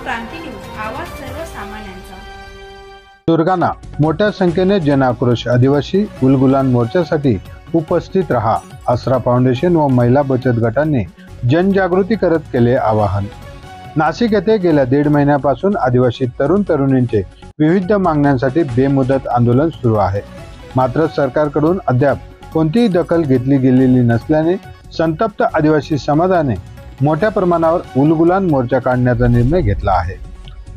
क्रांती news, आवाज सर्वसामान्यांचा। सुरगाणा मोठ्या संख्येने जनाक्रोश आदिवासी उलगुलान मोर्चासाठी उपस्थित रहा। आसरा फाउंडेशन व महिला बचत गटांनी जनजागृती करत केले आवाहन। नाशिक येथे गेल्या 1.5 महिन्यापासून आदिवासी तरुण तरुणींचे विविध मागण्यांसाठी बेमुदत आंदोलन सुरू आहे। मात्र सरकारकडून अद्याप कोणतीही दखल घेतली गेलेली नसल्याने संतप्त आदिवासी समाजाने मोठ्या प्रमाणावर उलगुलान मोर्चा काढण्याचा निर्णय घेतला आहे।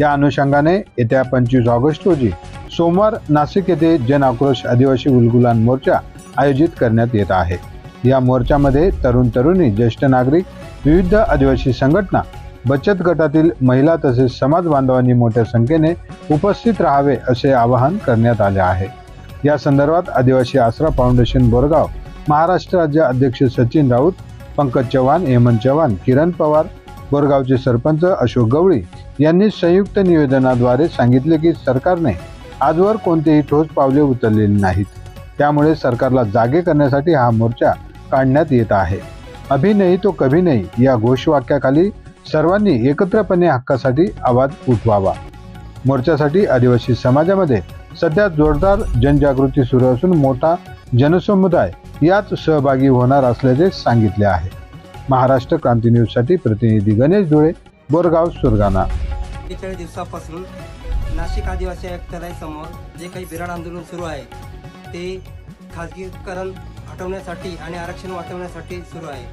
या अनुषंगाने येत्या 25 ऑगस्ट रोजी सोमवार नाशिक येथे जन आक्रोश आदिवासी उलगुलान मोर्चा आयोजित करण्यात येत आहे। या मोर्चामध्ये तरुण तरुणी, ज्येष्ठ नागरिक, विविध आदिवासी संघटना, बचत गटातील महिला तसेच समाज बांधवांनी मोठ्या संख्येने उपस्थित राहावे असे आवाहन करण्यात आले आहे। या संदर्भात आदिवासी आसरा फाउंडेशन बोरगाव महाराष्ट्र राज्य अध्यक्ष सचिन राऊत, पंकज चव्हाण, हेमंत चव्हाण, किरण पवार, बोरगावचे सरपंच अशोक गवळी यांनी संयुक्त निवेदनाद्वारे सांगितले की सरकारने आजवर कोणतेही ठोस पावले उचललेली नाहीत। त्यामुळे सरकारला जागे करण्यासाठी हा मोर्चा काढण्यात येत आहे। अभी नहीं तो कभी नहीं या घोषवाक्याखाली सर्वांनी एकत्रपणे हक्कासाठी आवाज उठवावा। मोर्चासाठी आदिवासी समाजामध्ये सध्या जोरदार जनजागृती सुरू असून मोठा जनसमुदाय यात सहभागी होणार असल्याचे सांगितले आहे। महाराष्ट्र क्रांती न्यूज साठी प्रतिनिधी गणेश धुळे, बोरगाव, सुरगाणा। 40 दिवसापासून नाशिक आदिवासी आयुक्तालयासमोर जे काही बिराड आंदोलन सुरू आहे ते खाजगीकरण हटवण्यासाठी आणि आरक्षण वाचवण्यासाठी सुरू आहे।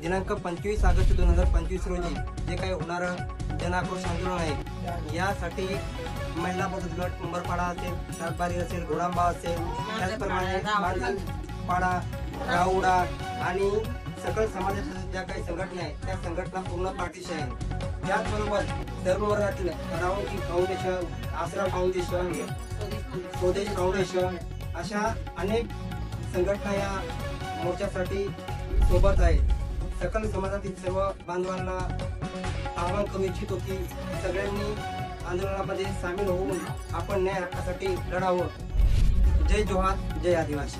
दिनांक 25 ऑगस्ट 2025 रोजी जे काही होणारं जनाक्रोश आंदोलन आहे यासाठी महिला बचत गट उंबरपाडा असेल, सातबारी असेल, घोडांबा असेल, त्याचप्रमाणे पाडा, राऊडा आणि सकल समाजाच्या ज्या काही संघटना आहेत त्या संघटना पूर्ण पाठीशी आहेत। त्याचबरोबर धर्मवर्गातील रावणजी फाउंडेशन, आसरा फाउंडेशन, स्वदेश फाउंडेशन अशा अनेक संघटना या मोर्चासाठी सोबत आहेत। सकल समाजातील सर्व बांधवांना आवाहन करू इच्छितो की सगळ्यांनी आंदोलनामध्ये सामील होऊन आपण न्याय हक्कासाठी लढावं। जय जोहार, जय आदिवासी।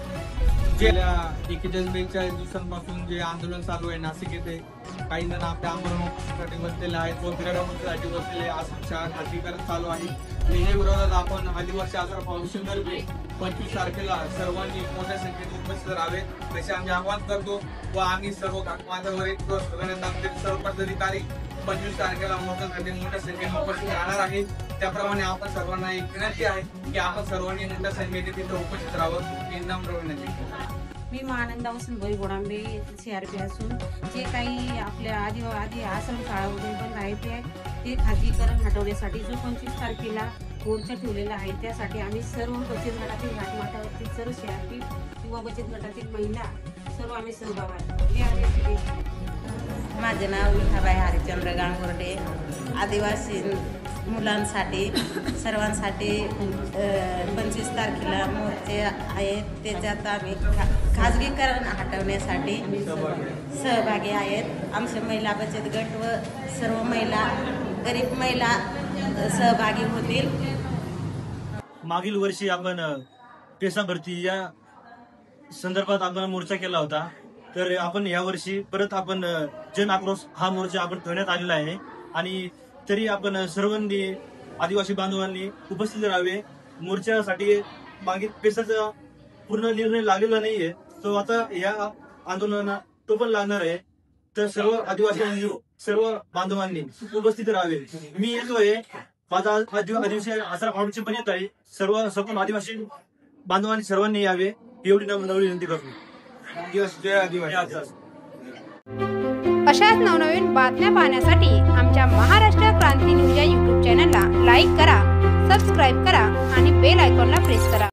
गेल्या 41 दिवसांपासून जे आंदोलन चालू आहे नाशिक येथे काही जण आपल्या आंदोलनासाठी बसलेले आहेत व बिराडासाठी बसलेले आश्रमशाळा खाजगीकरण चालू आहे। या विरोधात आपण आदिवासी आसरा फाउंडेशन तर्फे 25 तारखेला सर्वांनी मोठ्या संख्येने उपस्थित राहावे असे आम्ही आवाहन करतो व आम्ही सर्व माझ्यावर सर्व पदाधिकारी 25 तारखेला मोठ्या संख्येने उपस्थित राहणार आहेत। त्याप्रमाणे आपण सर्वांना एक विनंती आहे की आपण सर्वांनी मोठ्या संख्येने तिथे उपस्थित राहावं ही नम्र विनंती। मी महानंदा वसंतभाई गोडांबे CRP असून जे काही आपल्या आधी आश्रम शाळा वगैरे बंद आहे ते खाजगीकरण हटवण्यासाठी जो 25 तारखेला मोर्चा ठेवलेला आहे त्यासाठी आम्ही सर्व बचत गटातील घाटमाथ्यावरती सर्व CRP किंवा बचत गटातील महिला सर्व आम्ही सहभागी आहे। माझे नाव विठाबाई हरिचंद्र गांगुर्डे। आदिवासी मुलांसाठी सर्वांसाठी 25 तारखेला मोर्चे आहेत। त्याच्यात आम्ही खाजगीकरण हटवण्यासाठी सहभागी आहेत। आमचे महिला बचत गट व सर्व महिला, गरीब महिला सहभागी होतील। मागील वर्षी आपण पेसा भरती या संदर्भात आपण मोर्चा केला होता, तर आपण यावर्षी परत आपण जन आक्रोश हा मोर्चा आपण ठेवण्यात आलेला आहे आणि तरी आपण सर्वांनी आदिवासी बांधवांनी उपस्थित राहावे। मोर्चासाठी मागील पेसाचा पूर्ण निर्णय लागलेला नाहीये, तो आता या आंदोलनाला तो पण लागणार आहे। तर सर्व आदिवासी सर्व बांधवांनी उपस्थित राहावे। मी येतोय, माझा आदिवासी आसरा फाउंडेशन पण येत आहे। सर्व सकल आदिवासी बांधवांनी सर्वांनी यावे एवढी नम्र विनंती करतो। जय आदिवासी। अशाच नवनवीन बातम्या पाहण्यासाठी आमच्या महाराष्ट्र क्रांती न्यूज या YouTube चॅनलला लाईक करा, सबस्क्राईब करा आणि बेल आयकॉनला प्रेस करा।